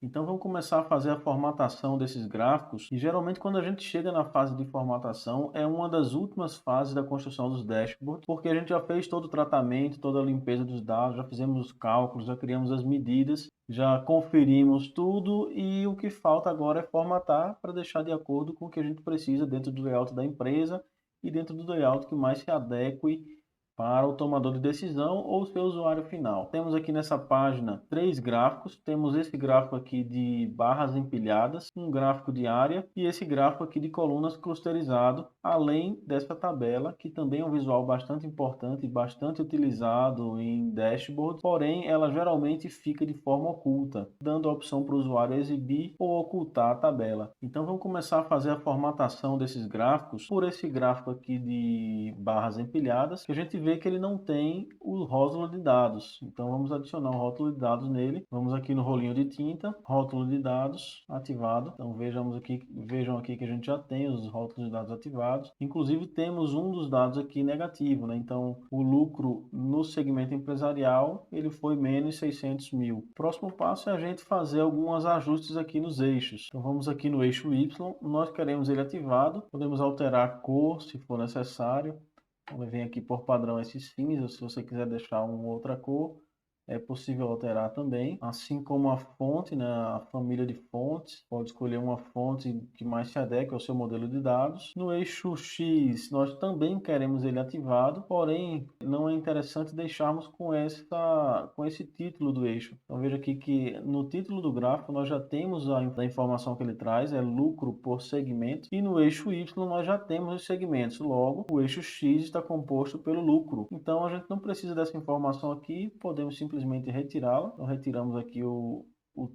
Então vamos começar a fazer a formatação desses gráficos e geralmente quando a gente chega na fase de formatação é uma das últimas fases da construção dos dashboards, porque a gente já fez todo o tratamento, toda a limpeza dos dados, já fizemos os cálculos, já criamos as medidas, já conferimos tudo e o que falta agora é formatar para deixar de acordo com o que a gente precisa dentro do layout da empresa e dentro do layout que mais se adeque para o tomador de decisão ou seu usuário final. Temos aqui nessa página três gráficos. Temos esse gráfico aqui de barras empilhadas, um gráfico de área e esse gráfico aqui de colunas clusterizado, além dessa tabela, que também é um visual bastante importante e bastante utilizado em dashboard, porém ela geralmente fica de forma oculta, dando a opção para o usuário exibir ou ocultar a tabela. Então vamos começar a fazer a formatação desses gráficos por esse gráfico aqui de barras empilhadas, que a gente vê que ele não tem o rótulo de dados. Então vamos adicionar o rótulo de dados nele. Vamos aqui no rolinho de tinta, rótulo de dados ativado. Então vejam aqui que a gente já tem os rótulos de dados ativados. Inclusive temos um dos dados aqui negativo, né? Então o lucro no segmento empresarial ele foi menos 600 mil. Próximo passo é a gente fazer alguns ajustes aqui nos eixos. Então vamos aqui no eixo Y, nós queremos ele ativado. Podemos alterar a cor se for necessário. Ele vem aqui por padrão esse cinza, se você quiser deixar uma outra cor, é possível alterar também. Assim como a fonte, né, a família de fontes, pode escolher uma fonte que mais se adeque ao seu modelo de dados. No eixo X, nós também queremos ele ativado, porém não é interessante deixarmos com esse título do eixo. Então veja aqui que no título do gráfico nós já temos a informação que ele traz, é lucro por segmento, e no eixo Y nós já temos os segmentos. Logo, o eixo X está composto pelo lucro. Então a gente não precisa dessa informação aqui, podemos simplesmente retirá-la. Então retiramos aqui o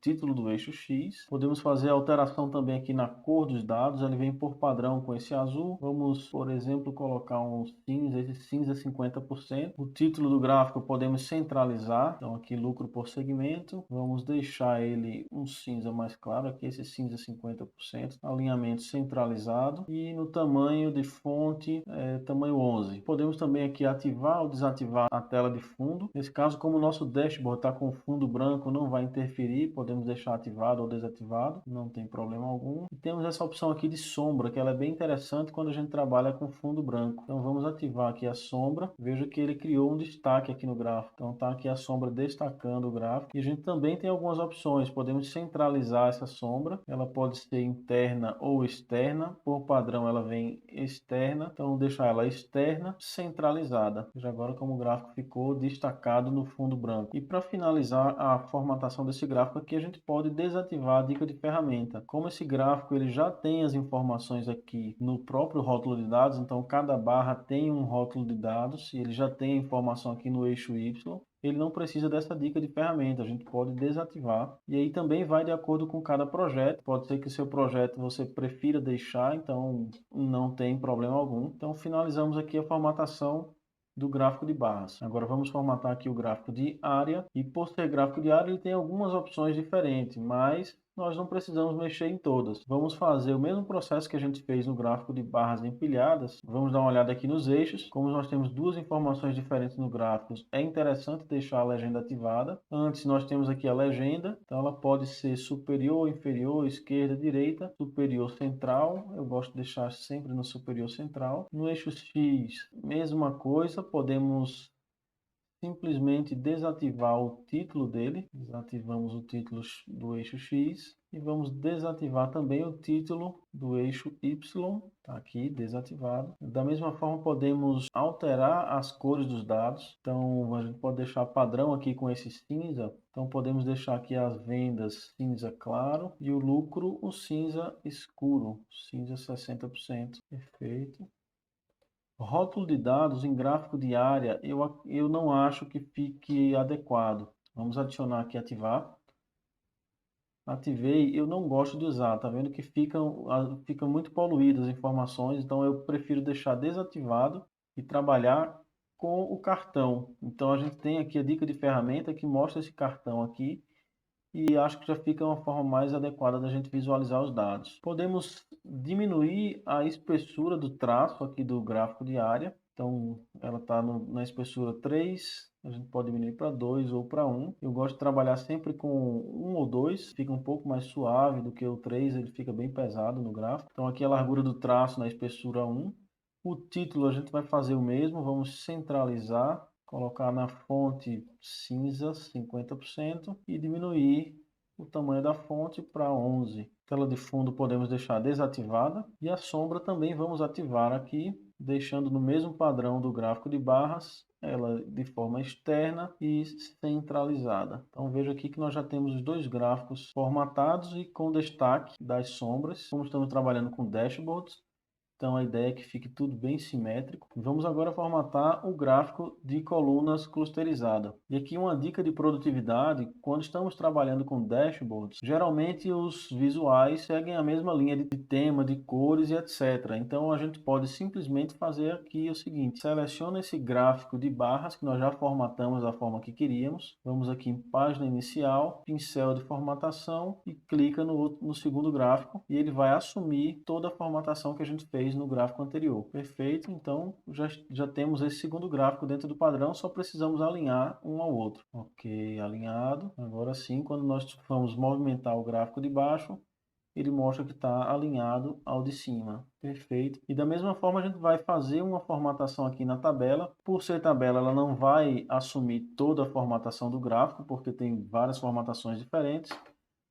título do eixo X. Podemos fazer alteração também aqui na cor dos dados, ele vem por padrão com esse azul. Vamos, por exemplo, colocar um cinza, esse cinza 50%. O título do gráfico podemos centralizar, então aqui lucro por segmento. Vamos deixar ele um cinza mais claro, aqui esse cinza 50%. Alinhamento centralizado e no tamanho de fonte, tamanho 11. Podemos também aqui ativar ou desativar a tela de fundo. Nesse caso, como o nosso dashboard está com fundo branco, não vai interferir, podemos deixar ativado ou desativado, não tem problema algum. E temos essa opção aqui de sombra, que ela é bem interessante quando a gente trabalha com fundo branco. Então vamos ativar aqui a sombra. Veja que ele criou um destaque aqui no gráfico. Então está aqui a sombra destacando o gráfico. E a gente também tem algumas opções. Podemos centralizar essa sombra. Ela pode ser interna ou externa. Por padrão ela vem externa. Então deixar ela externa, centralizada. Veja agora como o gráfico ficou destacado no fundo branco. E para finalizar a formatação desse gráfico aqui, a gente pode desativar a dica de ferramenta. Como esse gráfico ele já tem as informações aqui no próprio rótulo de dados, então cada barra tem um rótulo de dados e ele já tem a informação aqui no eixo Y, ele não precisa dessa dica de ferramenta, a gente pode desativar. E aí também vai de acordo com cada projeto. Pode ser que o seu projeto você prefira deixar, então não tem problema algum. Então finalizamos aqui a formatação do gráfico de barras. Agora vamos formatar aqui o gráfico de área e por ser gráfico de área ele tem algumas opções diferentes, mas nós não precisamos mexer em todas. Vamos fazer o mesmo processo que a gente fez no gráfico de barras empilhadas. Vamos dar uma olhada aqui nos eixos. Como nós temos duas informações diferentes no gráfico, é interessante deixar a legenda ativada. Antes nós temos aqui a legenda, então ela pode ser superior, inferior, esquerda, direita, superior, central. Eu gosto de deixar sempre no superior central. No eixo X, mesma coisa, podemos simplesmente desativar o título dele. Desativamos o título do eixo X e vamos desativar também o título do eixo Y. Está aqui desativado. Da mesma forma, podemos alterar as cores dos dados. Então, a gente pode deixar padrão aqui com esse cinza. Então, podemos deixar aqui as vendas cinza claro e o lucro o cinza escuro, cinza 60%. Perfeito. Rótulo de dados em gráfico de área, eu não acho que fique adequado. Vamos adicionar aqui, ativar. Ativei, eu não gosto de usar, tá vendo que fica muito poluídas as informações, então eu prefiro deixar desativado e trabalhar com o cartão. Então a gente tem aqui a dica de ferramenta que mostra esse cartão aqui e acho que já fica uma forma mais adequada da gente visualizar os dados. Podemos diminuir a espessura do traço aqui do gráfico de área. Então, ela está na espessura 3, A gente pode diminuir para 2 ou para 1. Eu gosto de trabalhar sempre com 1 ou 2, fica um pouco mais suave do que o 3, ele fica bem pesado no gráfico. Então aqui a largura do traço na espessura 1. O título a gente vai fazer o mesmo, vamos centralizar, colocar na fonte cinza 50% e diminuir o tamanho da fonte para 11. Tela de fundo podemos deixar desativada e a sombra também vamos ativar aqui, deixando no mesmo padrão do gráfico de barras, ela de forma externa e centralizada. Então veja aqui que nós já temos os dois gráficos formatados e com destaque das sombras. Como estamos trabalhando com dashboards, então a ideia é que fique tudo bem simétrico. Vamos agora formatar o gráfico de colunas clusterizada. E aqui uma dica de produtividade: quando estamos trabalhando com dashboards, geralmente os visuais seguem a mesma linha de tema, de cores e etc. Então a gente pode simplesmente fazer aqui o seguinte: seleciona esse gráfico de barras que nós já formatamos da forma que queríamos. Vamos aqui em página inicial, pincel de formatação e clica no segundo gráfico e ele vai assumir toda a formatação que a gente fez no gráfico anterior. Perfeito, então já temos esse segundo gráfico dentro do padrão, só precisamos alinhar um ao outro. Ok, alinhado. Agora sim, quando nós vamos movimentar o gráfico de baixo, ele mostra que está alinhado ao de cima. Perfeito. E da mesma forma a gente vai fazer uma formatação aqui na tabela. Por ser tabela, ela não vai assumir toda a formatação do gráfico, porque tem várias formatações diferentes.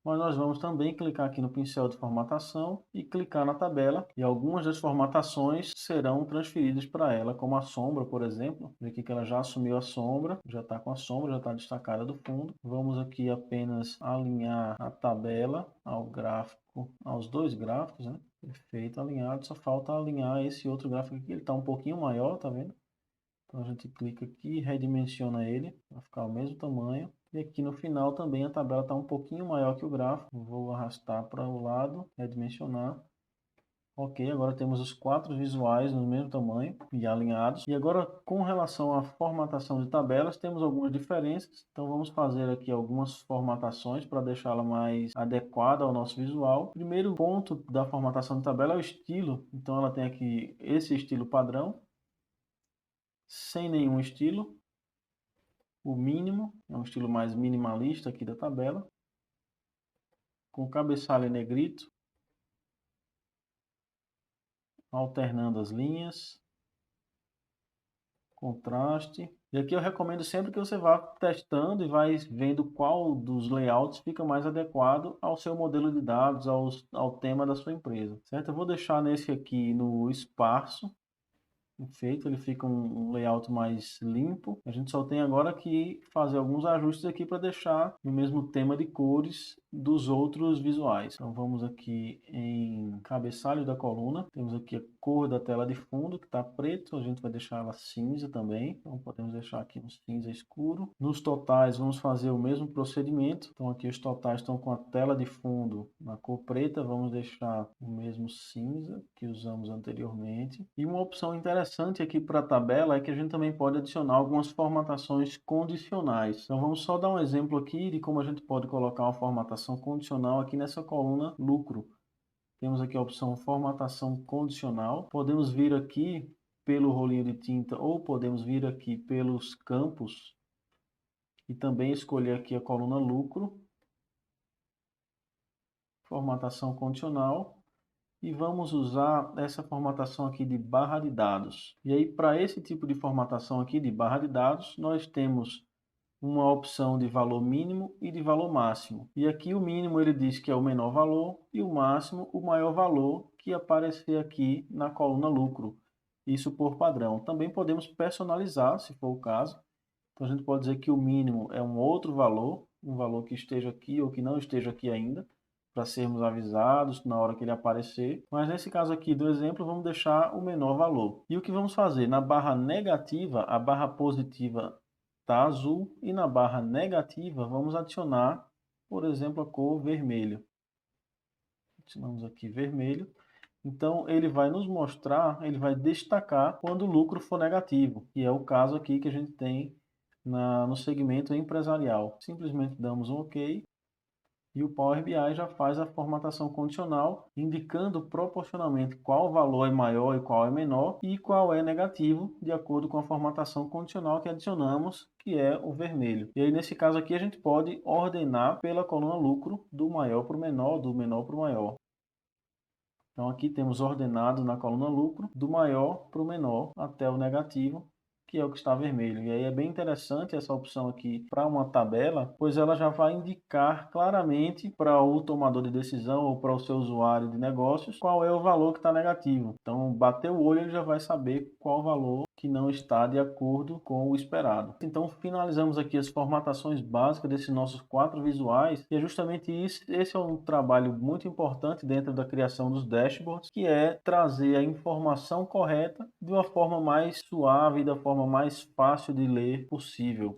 Mas nós vamos também clicar aqui no pincel de formatação e clicar na tabela, e algumas das formatações serão transferidas para ela, como a sombra, por exemplo. Vê aqui que ela já assumiu a sombra, já está com a sombra, já está destacada do fundo. Vamos aqui apenas alinhar a tabela ao gráfico, aos dois gráficos, né? Perfeito, alinhado, só falta alinhar esse outro gráfico aqui, ele está um pouquinho maior, tá vendo? Então a gente clica aqui, redimensiona ele, vai ficar o mesmo tamanho. E aqui no final também a tabela está um pouquinho maior que o gráfico. Vou arrastar para o lado, redimensionar. Ok, agora temos os quatro visuais no mesmo tamanho e alinhados. E agora, com relação à formatação de tabelas, temos algumas diferenças. Então vamos fazer aqui algumas formatações para deixá-la mais adequada ao nosso visual. O primeiro ponto da formatação de tabela é o estilo. Então ela tem aqui esse estilo padrão, sem nenhum estilo. O mínimo, é um estilo mais minimalista aqui da tabela, com cabeçalho em negrito, alternando as linhas, contraste. E aqui eu recomendo sempre que você vá testando e vai vendo qual dos layouts fica mais adequado ao seu modelo de dados, ao tema da sua empresa, certo? Eu vou deixar nesse aqui no esparso. Feito, ele fica um layout mais limpo. A gente só tem agora que fazer alguns ajustes aqui para deixar no mesmo tema de cores dos outros visuais. Então vamos aqui em cabeçalho da coluna, temos aqui a cor da tela de fundo que está preto, a gente vai deixar ela cinza também, então podemos deixar aqui um cinza escuro. Nos totais vamos fazer o mesmo procedimento, então aqui os totais estão com a tela de fundo na cor preta, vamos deixar o mesmo cinza que usamos anteriormente. E uma opção interessante aqui para a tabela é que a gente também pode adicionar algumas formatações condicionais. Então vamos só dar um exemplo aqui de como a gente pode colocar uma formatação condicional aqui nessa coluna lucro. Temos aqui a opção formatação condicional. Podemos vir aqui pelo rolinho de tinta ou podemos vir aqui pelos campos e também escolher aqui a coluna lucro, formatação condicional. E vamos usar essa formatação aqui de barra de dados. E aí, para esse tipo de formatação aqui de barra de dados, nós temos uma opção de valor mínimo e de valor máximo. E aqui o mínimo ele diz que é o menor valor e o máximo o maior valor que aparecer aqui na coluna lucro. Isso por padrão. Também podemos personalizar, se for o caso. Então a gente pode dizer que o mínimo é um outro valor, um valor que esteja aqui ou que não esteja aqui ainda, para sermos avisados na hora que ele aparecer. Mas nesse caso aqui do exemplo, vamos deixar o menor valor. E o que vamos fazer? Na barra negativa, a barra positiva está azul e na barra negativa vamos adicionar, por exemplo, a cor vermelho. Adicionamos aqui vermelho. Então ele vai nos mostrar, ele vai destacar quando o lucro for negativo, que é o caso aqui que a gente tem no segmento empresarial. Simplesmente damos um OK E o Power BI já faz a formatação condicional, indicando proporcionalmente qual valor é maior e qual é menor e qual é negativo, de acordo com a formatação condicional que adicionamos, que é o vermelho. E aí, nesse caso aqui, a gente pode ordenar pela coluna lucro, do maior para o menor, do menor para o maior. Então, aqui temos ordenado na coluna lucro, do maior para o menor, até o negativo, que é o que está vermelho. E aí é bem interessante essa opção aqui para uma tabela, pois ela já vai indicar claramente para o tomador de decisão ou para o seu usuário de negócios qual é o valor que está negativo. Então, bater o olho, ele já vai saber qual o valor que não está de acordo com o esperado. Então, finalizamos aqui as formatações básicas desses nossos 4 visuais, e é justamente isso. Esse é um trabalho muito importante dentro da criação dos dashboards, que é trazer a informação correta de uma forma mais suave, da forma mais fácil de ler possível.